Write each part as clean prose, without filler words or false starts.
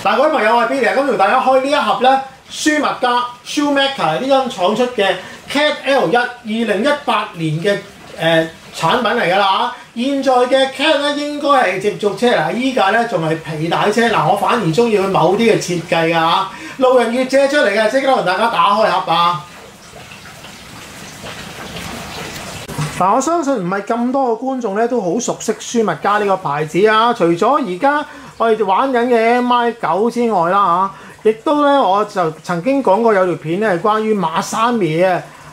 嗱，各位朋友，我係 Billy，咁同大家開呢一盒咧，舒麥加 Shoemaker 呢間廠出嘅 Cat L1 2018年嘅產品嚟㗎啦嚇。現在嘅 Cat 咧應該係直續車嗱，依架咧仲係皮帶車嗱，我反而中意佢某啲嘅設計㗎嚇。路人乙借出嚟嘅，即刻同大家打開盒啊！嗱，我相信唔係咁多個觀眾咧都好熟悉舒麥加呢個牌子啊。除咗而家我哋玩緊嘅 MI9 之外啦嚇，亦都咧我就曾經講過有條片咧係關於馬三爺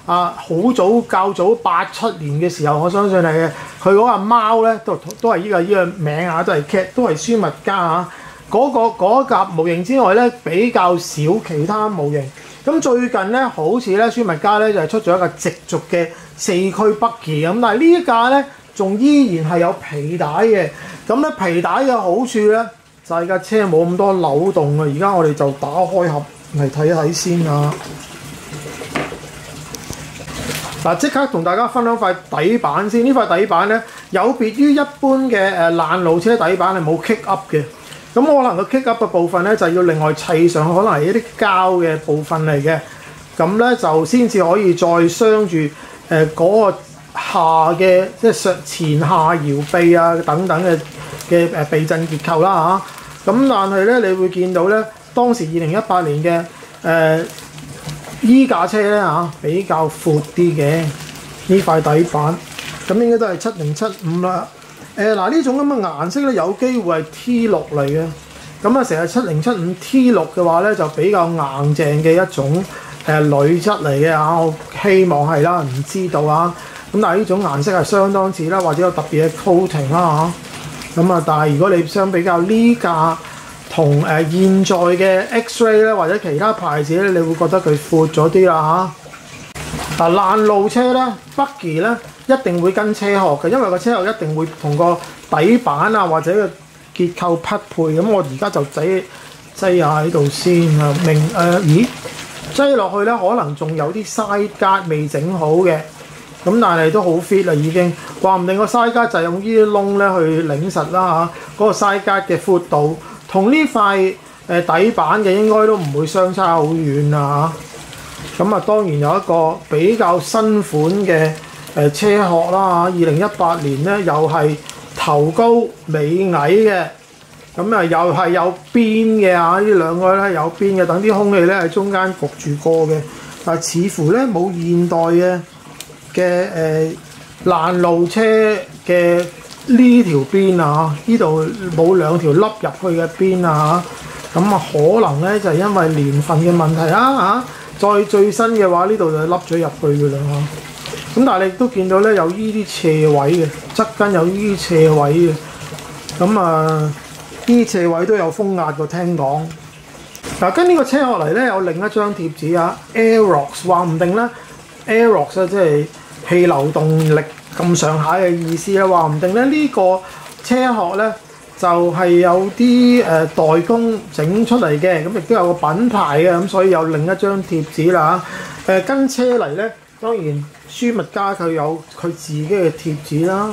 啊，好較早87年嘅時候，我相信係佢嗰個貓咧都係依個名啊，都係 Cat， 都係舒麥加啊。嗰架模型之外咧比較少其他模型。咁最近咧好似咧舒麥加咧就係出咗一個直續嘅4驅 Buggy 咁，但係呢一架咧仲依然係有皮帶嘅。咁咧皮帶嘅好處咧就係架車冇咁多扭動啊！而家我哋就打開盒嚟睇睇先啊！嗱，即刻同大家分享塊底板先。呢塊底板咧有別於一般嘅爛路車底板係冇 kick up 嘅。咁可能個 kick up 嘅部分咧就要另外砌上，可能係一啲膠嘅部分嚟嘅。咁咧就先至可以再鑲住嗰個下嘅即係前下搖臂啊等等嘅避震結構啦嚇。咁但係咧你會見到咧當時2018年嘅依架車咧嚇比較闊啲嘅呢塊底板，咁應該都係7075啦。嗱呢種咁嘅顏色咧有機會係 T6 嚟嘅，咁啊成日7075 T6 嘅話咧就比較硬淨嘅一種鋁質嚟嘅嚇，我希望係啦，唔知道啊。咁但係呢種顏色係相當似啦，或者有特別嘅 coating 啦嚇。咁啊，但係如果你相比較呢架同現在嘅 X-Ray 咧或者其他牌子咧，你會覺得佢闊咗啲啦嚇。嗱爛路車咧 Buggy 咧一定會跟車殼嘅，因為個車殼一定會同個底板啊或者個結構匹配。咁我而家就擠下喺度先啊，咦擠落去咧可能仲有啲 side guard 未整好嘅，咁但係都好 fit 啦已經，話唔定個 side guard 就用呢啲窿咧去擰實啦嚇。嗰個 side guard 嘅闊度同呢塊底板嘅應該都唔會相差好遠啊嚇。咁啊當然有一個比較新款嘅車殼啦嚇，2018年咧又係頭高尾矮嘅，咁啊又係有邊嘅嚇，呢兩個咧有邊嘅，等啲空氣咧喺中間焗住過嘅，但係似乎咧冇現代嘅爛路車嘅呢條邊啊，呢度冇兩條凹入去嘅邊啊嚇，咁啊可能咧就係因為年份嘅問題啊嚇，再最新嘅話呢度就凹咗入去嘅啦嚇。咁但係你亦都見到咧有呢啲斜位嘅，側跟有呢啲斜位嘅，咁啊呢啲斜位都有風壓嘅聽講。嗱跟呢個車落嚟咧有另一張貼紙啊 ，Aerox 話唔定咧 Aerox 即係氣流動力咁上下嘅意思啦，話唔定咧呢個車殼咧就係有啲代工整出嚟嘅，咁亦都有個品牌嘅，咁所以有另一張貼紙啦嚇。跟車嚟咧。當然，舒麥加佢有佢自己嘅貼紙啦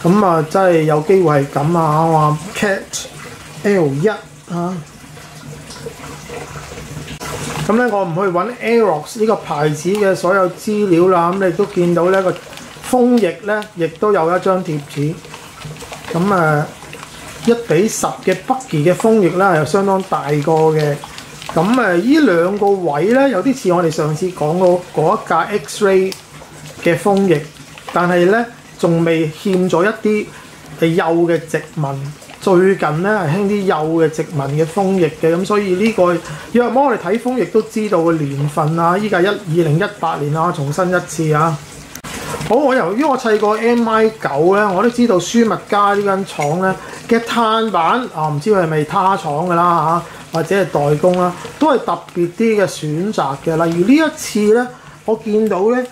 嚇，咁啊真係有機會係咁啊！我話 Cat L1 嚇，咁咧我唔去揾 Aerox 呢個牌子嘅所有資料啦，咁你都見到呢個風翼咧，亦都有一張貼紙，咁1:10嘅 Buggy 嘅風翼咧係相當大個嘅。咁呢兩個位咧有啲似我哋上次講過嗰一架 X-Ray 嘅風翼，但係咧仲未欠咗一啲幼嘅殖民。最近咧係興啲幼嘅殖民嘅風翼嘅，咁所以呢個若果我哋睇風翼都知道個年份啊，依家2018年啊，重申一次啊。好，由於我砌過 MI9 咧，我都知道舒麥加呢間廠咧嘅碳板啊，唔知佢係咪他廠㗎啦嚇，或者係代工啦，都係特別啲嘅選擇嘅。例如呢一次咧，我見到咧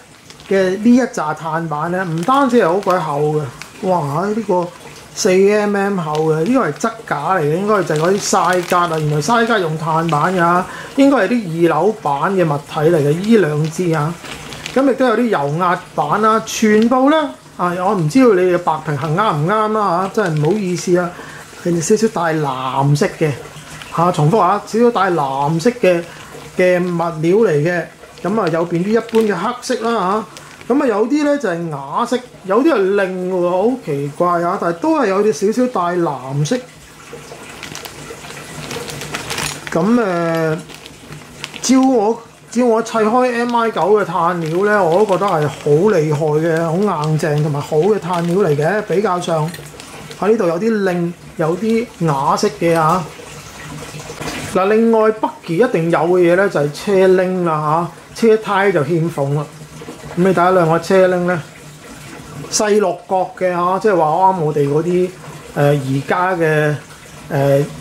嘅呢一紮碳板咧，唔單止係好鬼厚嘅，哇！呢個4mm 厚嘅，呢個係質架嚟嘅，應該就係嗰啲曬格啊。原來曬格用碳板㗎，應該係啲二樓板嘅物體嚟嘅，呢兩支啊。咁亦都有啲油壓板啦，全部咧我唔知道你哋白平衡啱唔啱啦嚇，真係唔好意思啊，係少少帶藍色嘅。重複下，少少帶藍色嘅物料嚟嘅，咁啊有別於一般嘅黑色啦嚇。咁啊有啲咧就係啞色，有啲係另喎，好奇怪啊！但係都係有啲少少帶藍色。咁照我砌開 MI9 嘅炭料咧，我都覺得係好厲害嘅，好硬淨同埋好嘅炭料嚟嘅。比較上喺呢度有啲另有啲啞色嘅嚇。嗱，另外北kỳ一定有嘅嘢咧就係車鈴啦嚇，車胎就欠奉啦。咁你睇下兩個車鈴咧，細六角嘅嚇，即係話啱我哋嗰啲而家嘅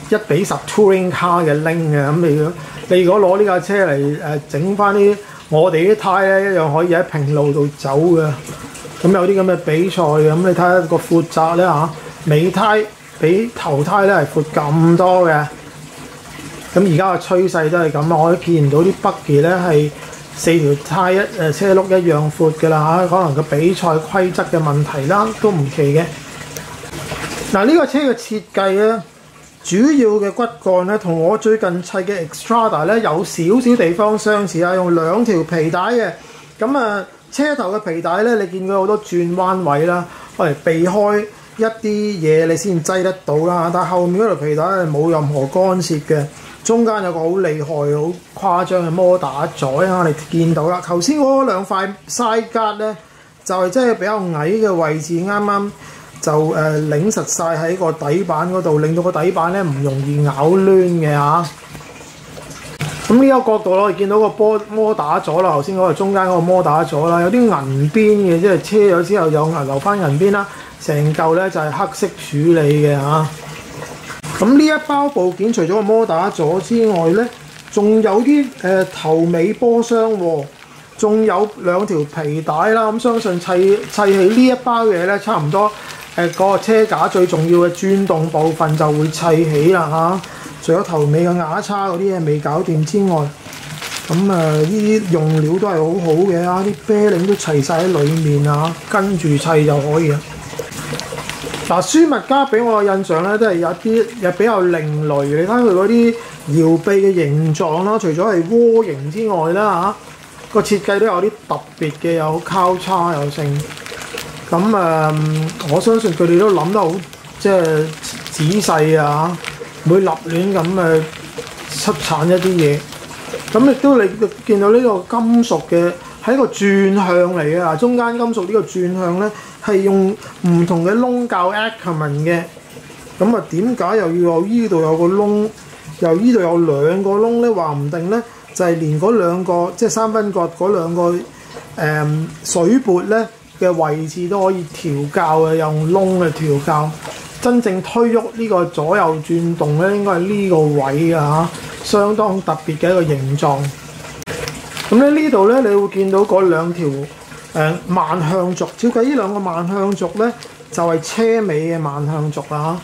1:10 touring car 嘅鈴嘅。咁你如果攞呢架車嚟整翻啲我哋啲胎咧，一樣可以喺平路度走嘅。咁有啲咁嘅比賽嘅，咁你睇下個闊窄咧嚇，尾胎比頭胎咧係闊咁多嘅。咁而家嘅趨勢都係咁啦，我都見唔到啲北kỳ咧係4條胎車轆一樣闊嘅啦嚇，可能個比賽規則嘅問題啦，都唔奇嘅。嗱，呢個車嘅設計咧，主要嘅骨幹咧，同我最近砌嘅 Xtrada 咧有少少地方相似啊，用兩條皮帶嘅。咁啊，車頭嘅皮帶咧，你見到好多轉彎位啦，嚟避開一啲嘢你先擠得到啦。但係後面嗰條皮帶係冇任何干涉嘅。中間有個好厲害、好誇張嘅摩打載啊！你見到啦，頭先嗰兩塊 side guard 咧，就係真係比較矮嘅位置，啱啱就擰實晒喺個底板嗰度，令到個底板咧唔容易咬攣嘅嚇。咁呢個角度咯，我哋見到個摩打咗啦，頭先嗰個中間嗰個摩打咗啦，有啲銀邊嘅，即係車咗之後有留翻銀邊啦，成嚿咧就係黑色處理嘅嚇。咁呢一包部件除咗個摩打咗之外咧，仲有啲頭尾波箱喎，仲有兩條皮帶啦。咁相信砌起呢一包嘢咧，差唔多個車架最重要嘅轉動部分就會砌起啦嚇。除咗頭尾嘅牙叉嗰啲嘢未搞掂之外，咁呢啲用料都係好好嘅啊！啲啤令都齊晒喺裡面啊，跟住砌就可以啦。嗱，舒密加俾我嘅印象咧，都係有啲又比較另類。你睇佢嗰啲搖臂嘅形狀啦，除咗係渦形之外啦嚇，個設計都有啲特別嘅，有交叉有剩。咁我相信佢哋都諗得好即係仔細啊，唔會立亂咁出產一啲嘢。咁亦都你見到呢個金屬嘅係一個轉向嚟嘅嗱，中間金屬呢個轉向咧係用唔同嘅窿較 Ackerman 嘅。咁啊點解又要有依度有個窿，又依度有兩個窿咧？話唔定咧就係連嗰兩個即係三分割嗰兩個水撥咧嘅位置都可以調校嘅，用窿去調校。真正推喐呢個左右轉動咧，應該係呢個位啊嚇，相當特別嘅一個形狀。咁咧呢度咧，你會見到嗰兩條慢向軸。照計呢兩個慢向軸咧，就係車尾嘅慢向軸啦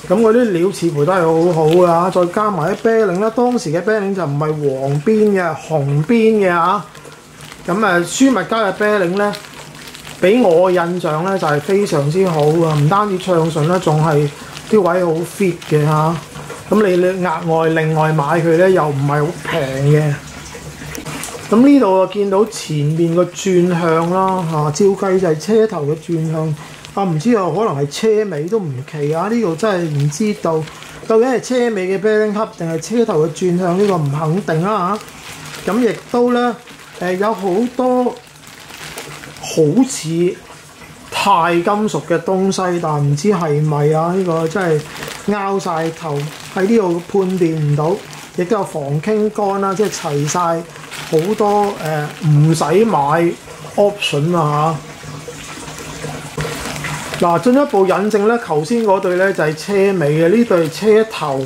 嚇。咁嗰啲料似乎都係好好嘅，再加埋啲啤令咧，當時嘅啤令就唔係黃邊嘅，紅邊嘅嚇。咁舒密加嘅啤令咧，俾我嘅印象咧就係非常之好啊！唔單止暢順啦，仲係啲位好 fit 嘅嚇。咁你額外另外買佢咧，又唔係好平嘅。咁呢度啊，見到前面個轉向啦嚇，照計就係車頭嘅轉向。唔知啊，可能係車尾都唔奇啊！呢度真係唔知道究竟係車尾嘅 bearing hub 定係車頭嘅轉向，呢個唔肯定啦嚇。咁亦都咧有好多好似鈦金屬嘅東西，但唔知係咪啊？呢個真係拗晒頭，喺呢度判斷唔到。亦都有防傾桿啦，即係齊晒好多唔使買 option 啊嚇！嗱，進一步引證咧，頭先嗰對咧就係車尾嘅，呢對車頭，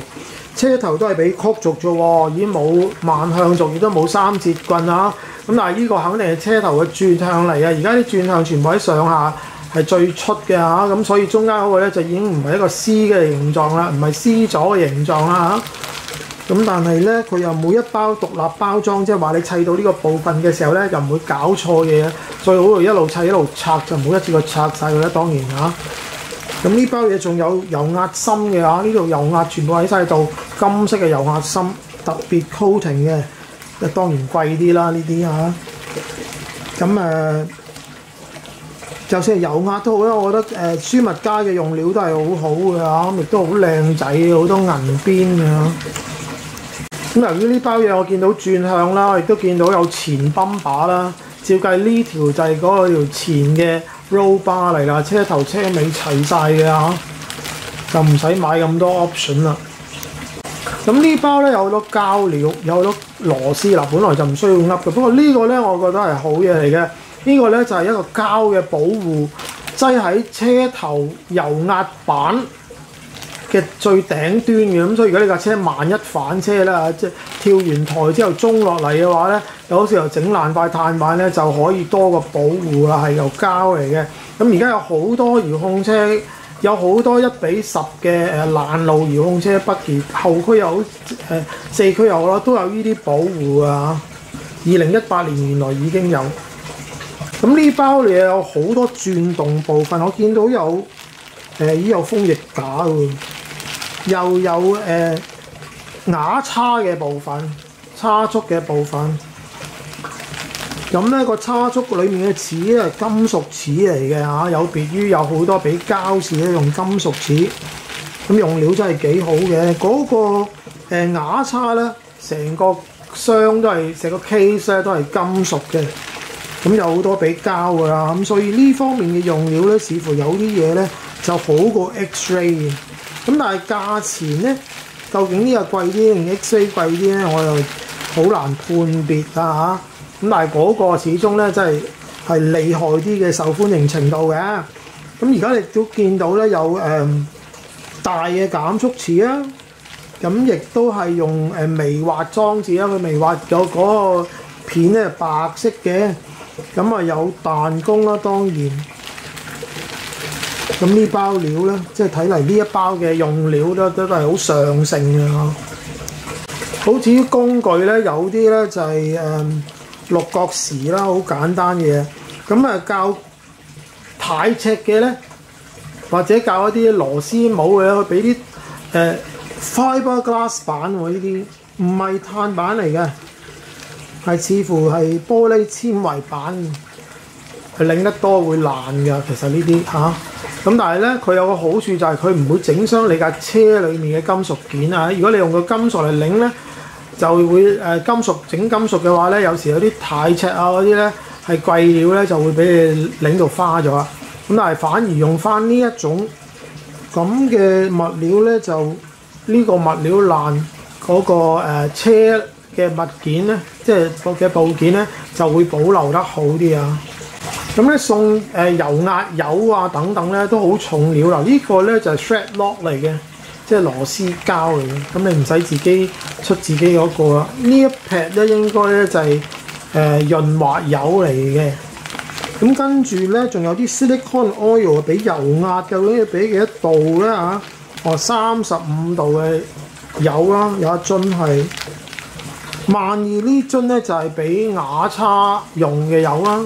車頭都係俾曲軸啫喎，已經冇慢向軸，亦都冇三節棍啊！咁但係呢個肯定係車頭嘅轉向嚟嘅，而家啲轉向全部喺上下係最出嘅嚇，咁所以中間嗰個咧就已經唔係一個 C 嘅形狀啦，唔係 C 左嘅形狀啦嚇。咁但係咧，佢又每一包獨立包裝，即係話你砌到呢個部分嘅時候咧，又唔會搞錯嘢。最好就一路砌一路拆，就唔好一次過拆晒佢啦。當然嚇。咁呢包嘢仲有油壓芯嘅嚇，呢度油壓全部喺晒度，金色嘅油壓芯，特別 coating 嘅，當然貴啲啦呢啲嚇。咁就算係油壓都好啦，我覺得舒密加嘅用料都係好好嘅嚇，亦都好靚仔，好多銀邊嘅嚇。咁由於呢包嘢我見到轉向啦，亦都見到有前泵把啦。照計呢條就係嗰條前嘅 roll bar 嚟啦，車頭車尾齊晒嘅嚇，就唔使買咁多 option 啦。咁呢包咧有好多膠料，有好多螺絲嗱，本來就唔需要噏嘅。不過呢個咧，我覺得係好嘢嚟嘅。呢個咧就係一個膠嘅保護，擠喺車頭油壓板嘅最頂端嘅。咁所以如果你架車萬一反車啦，即係跳完台之後衝落嚟嘅話咧，有時候整爛塊碳板咧就可以多個保護啦，係由膠嚟嘅。咁而家有好多遙控車。有好多1:10嘅爛路遙控車，北而後驅又好四驅又好啦，都有呢啲保護啊！2018年原來已經有。咁呢包嘢有好多轉動部分，我見到有已有風翼架喎，又有牙叉嘅部分、叉足嘅部分。咁咧個叉足裏面嘅齒咧係金屬齒嚟嘅嚇，有別於有好多俾膠齒咧用金屬齒，咁用料真係幾好嘅。嗰個牙叉咧，成個箱都係成個 case 咧都係金屬嘅，咁有好多俾膠㗎啦。咁所以呢方面嘅用料咧，似乎有啲嘢咧就好過 X-ray 嘅。咁但係價錢咧，究竟呢個貴啲定 X-ray 貴啲咧？我又好難判別啊嚇。咁但係嗰個始終咧，真係厲害啲嘅受歡迎程度嘅。咁而家你都見到咧有大嘅減速齒啊，咁亦都係用微滑裝置啦。佢微滑有嗰個片咧白色嘅，咁啊有彈弓啦，當然。咁呢包料咧，即係睇嚟呢一包嘅用料都係好上乘嘅嚇。好至於工具咧，有啲咧就係六角匙啦，好簡單嘅嘢。咁較太尺嘅咧，或者較一啲螺絲帽嘅咧，佢俾啲fiberglass 板喎，呢啲唔係碳板嚟嘅，係似乎係玻璃纖維板，係擰得多會爛㗎。其實呢啲嚇，咁但係咧佢有個好處就係佢唔會整傷你架車裡面嘅金屬件啊。如果你用個金屬嚟擰咧，就會金屬整金屬嘅話咧，有時有啲太尺啊嗰啲咧係貴料咧，就會俾你擰到花咗啊。咁但係反而用翻呢一種咁嘅物料咧，就呢個物料爛嗰個車嘅物件咧，即係嘅部件咧，就會保留得好啲啊。咁咧送油壓油啊等等咧都好重料啦。呢個咧就係 thread lock 嚟嘅。即係螺絲膠嚟嘅，咁你唔使自己出自己嗰個啦。呢一撇咧應該咧就係潤滑油嚟嘅。咁跟住咧仲有啲 silicone oil 俾油壓，究竟要俾幾多度咧嚇？哦，35度嘅油啦，有一樽係。萬二呢樽咧就係俾牙叉用嘅油啦。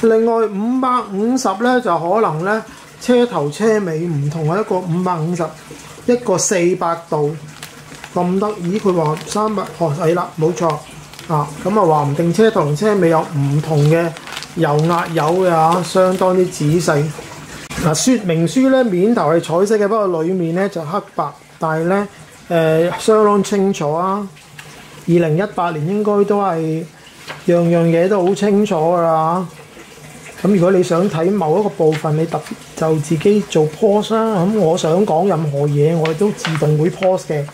另外550咧就可能咧。車頭車尾唔同啊，一個550，一個400度咁得意。佢話300，係啦，冇錯啊。咁啊話唔定車頭同車尾有唔同嘅油壓油嘅嚇，相當之仔細。嗱，說明書咧面頭係彩色嘅，不過裡面咧就黑白，但係咧相當清楚啊。2018年應該都係樣樣嘢都好清楚㗎啦。咁如果你想睇某一個部分，你特別就自己做 pause 啦。咁我想講任何嘢，我哋都自動會 pause 嘅。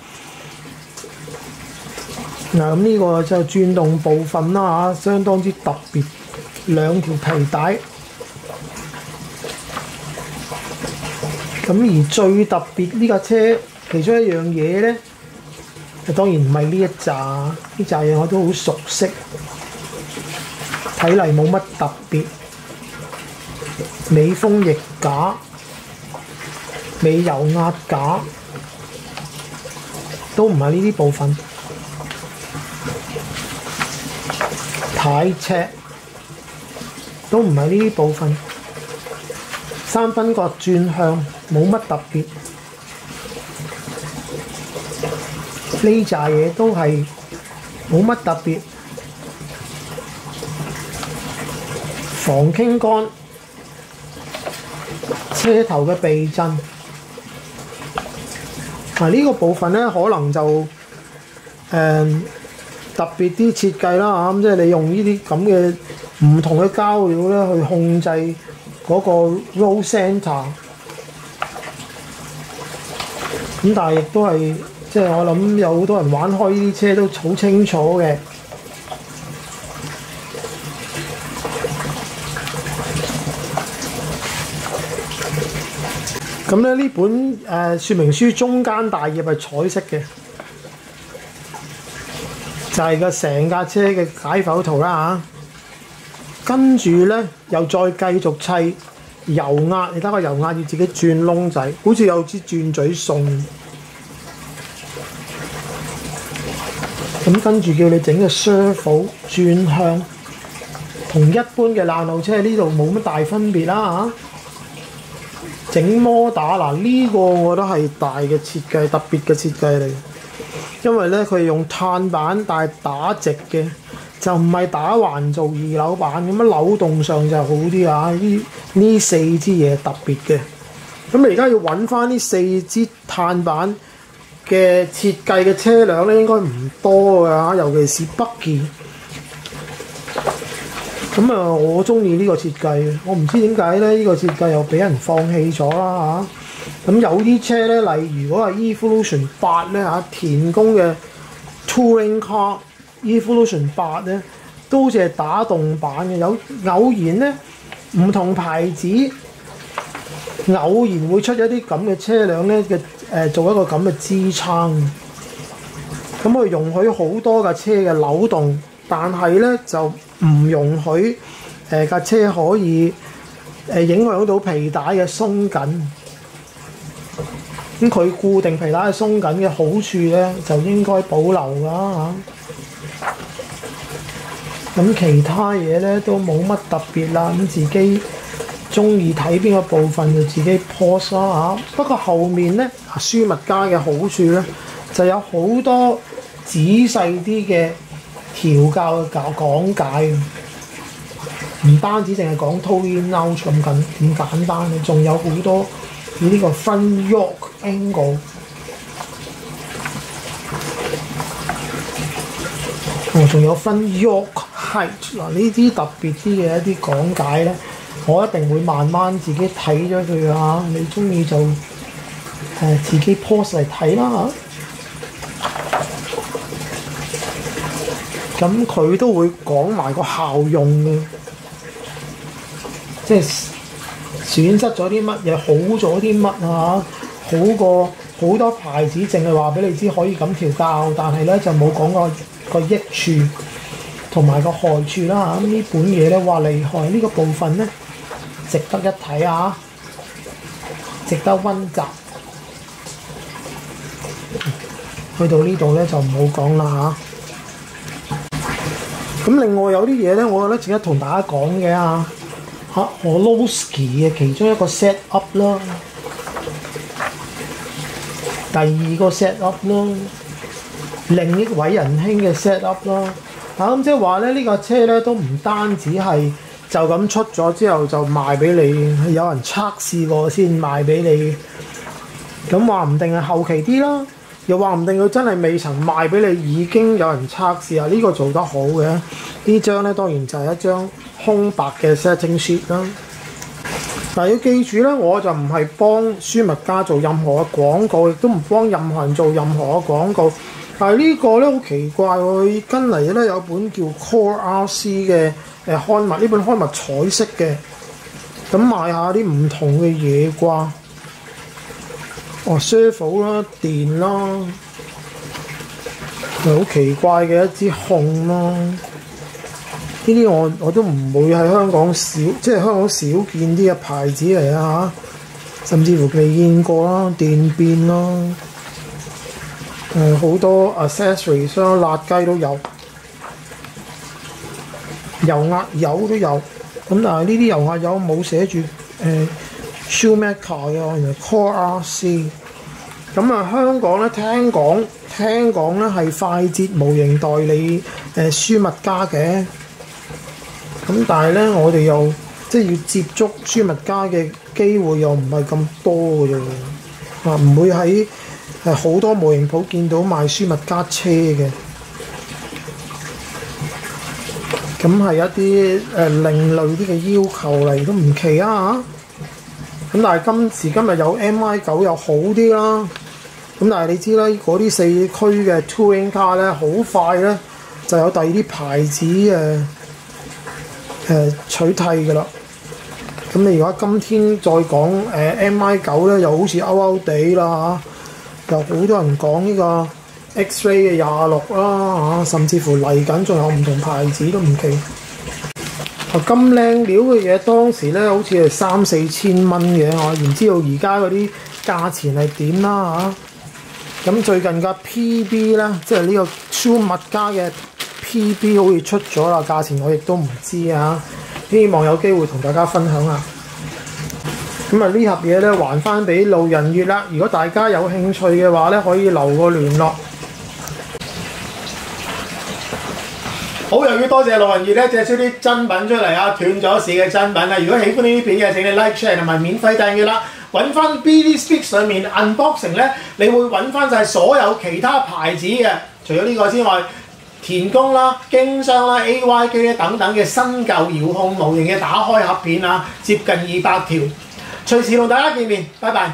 嗱，咁呢個就轉動部分啦嚇，相當之特別，兩條皮帶。咁而最特別呢架車其中一樣嘢咧，就當然唔係呢一紮，呢紮嘢我都好熟悉，睇嚟冇乜特別。尾風翼架、尾油壓架都唔係呢啲部分，軚尺都唔係呢啲部分，三分角轉向，冇乜特別。呢扎嘢都係冇乜特別。防傾桿，車頭嘅避震。呢個部分咧，可能就特別啲設計啦嚇，即係你用呢啲咁嘅唔同嘅膠料咧，去控制嗰個 roll center。咁但係亦都係，即係我諗有好多人玩開呢啲車都好清楚嘅。咁咧呢本說明書中間大頁係彩色嘅，就係個成架車嘅解剖圖啦嚇。跟住咧又再繼續砌油壓，你睇個油壓要自己轉窿仔，好似有支轉嘴送。咁跟住叫你整個 servo 轉向，同一般嘅爛路車呢度冇乜大分別啦嚇。整摩打嗱呢個我覺得係大嘅設計，特別嘅設計嚟，因為咧佢係用碳板，但係打直嘅，就唔係打橫做二扭板咁樣，扭動上就好啲啊！呢四支嘢特別嘅，咁你而家要揾翻呢四支碳板嘅設計嘅車輛咧，應該唔多㗎，尤其是北健。咁我中意呢個設計，我唔知點解咧，呢個設計又俾人放棄咗啦嚇。咁有啲車咧，例如嗰個 Evolution 8咧嚇，田工嘅 Touring Car Evolution 8咧，都好似係打動版嘅。有偶然咧，唔同牌子偶然會出一啲咁嘅車輛咧嘅做一個咁嘅支撐。咁佢容許好多架車嘅扭動，但係咧就唔容許架車可以影響到皮帶嘅鬆緊。咁佢固定皮帶嘅鬆緊嘅好處咧，就應該保留㗎嚇。咁其他嘢咧都冇乜特別啦。咁自己中意睇邊個部分就自己 pause 啦嚇。不過後面咧，舒密加嘅好處咧，就有好多仔細啲嘅調教嘅講解，唔單止淨係講 toe in out 咁簡單嘅，仲有好多以呢個 front yoke angle， 仲有 front yoke height 嗱，呢啲特別啲嘅一啲講解咧，我一定會慢慢自己睇咗佢啊！你中意就自己 pause 嚟睇啦嚇。咁佢都會講埋個效用嘅，即係損失咗啲乜嘢，好咗啲乜啊？好過好多牌子淨係話俾你知可以咁調校，但係咧就冇講個益處同埋個害處啦嚇。咁呢本嘢咧話厲害，呢個部分咧值得一睇啊，值得溫習。去到呢度咧就唔好講啦嚇。咁另外有啲嘢咧，我覺得值得同大家講嘅Orlowski 嘅其中一個 set up 啦，第二個 set up 啦，另一位仁兄嘅 set up 啦。咁即係話咧，呢架車咧都唔單止係就咁出咗之後就賣俾你，有人測試過先賣俾你。咁話唔定係後期啲啦。又話唔定佢真係未曾賣俾你，已經有人測試啊！呢個做得好嘅，呢張咧當然就係一張空白嘅 setting sheet 啦。但要記住咧，我就唔係幫舒密加做任何嘅廣告，亦都唔幫任何人做任何嘅廣告。但係呢個咧好奇怪喎，佢跟嚟咧有本叫 Core RC 嘅刊物，呢本刊物彩色嘅，咁賣下啲唔同嘅嘢啩。servo 啦，電啦，好奇怪嘅一支控啦。呢啲我都唔會喺香港即係香港少見啲嘅牌子嚟啊嚇，甚至乎未見過啦，電變啦，好多 accessories 啦，辣雞都有，油壓油都有。咁但係呢啲油壓油冇寫住 Shoemaker 嘅，原來 Core RC。咁啊，香港咧聽講咧係快捷模型代理舒密加嘅。咁但係咧，我哋又即係要接觸舒密加嘅機會又唔係咁多嘅啫喎，唔會喺好多模型鋪見到賣舒密加車嘅。咁係一啲另類啲嘅要求嚟都唔奇啊！咁但係今時今日有 MI9 又好啲啦。咁但係你知啦，嗰啲4驅嘅 Touring Car 咧，好快咧就有第二啲牌子取替㗎啦。咁你如果今天再講MI9 咧，又好似歐地啦嚇，又好多人講呢個 X-Ray 嘅26啦嚇，甚至乎嚟緊仲有唔同牌子都唔奇。咁靚料嘅嘢當時咧好似係3-4千蚊嘅，我唔知道而家嗰啲價錢係點啦嚇。咁最近嘅 PB 咧，即係呢個舒密加嘅 PB 好似出咗啦，價錢我亦都唔知啊。希望有機會同大家分享下。咁啊呢盒嘢咧還翻俾路人乙啦。如果大家有興趣嘅話咧，可以留個聯絡。好，又要多謝路人乙咧借出啲真品出嚟啊！斷咗市嘅真品啊！如果喜歡呢啲片嘅，請你 like、share 同埋免費訂閱啦。揾翻 BD-Speak 上面 unboxing 咧，你會揾翻晒所有其他牌子嘅，除咗呢個之外，田宮啦、經商啦、AYG 咧等等嘅新舊遙控模型嘅打開盒片啊，接近200條，隨時同大家見面，拜拜。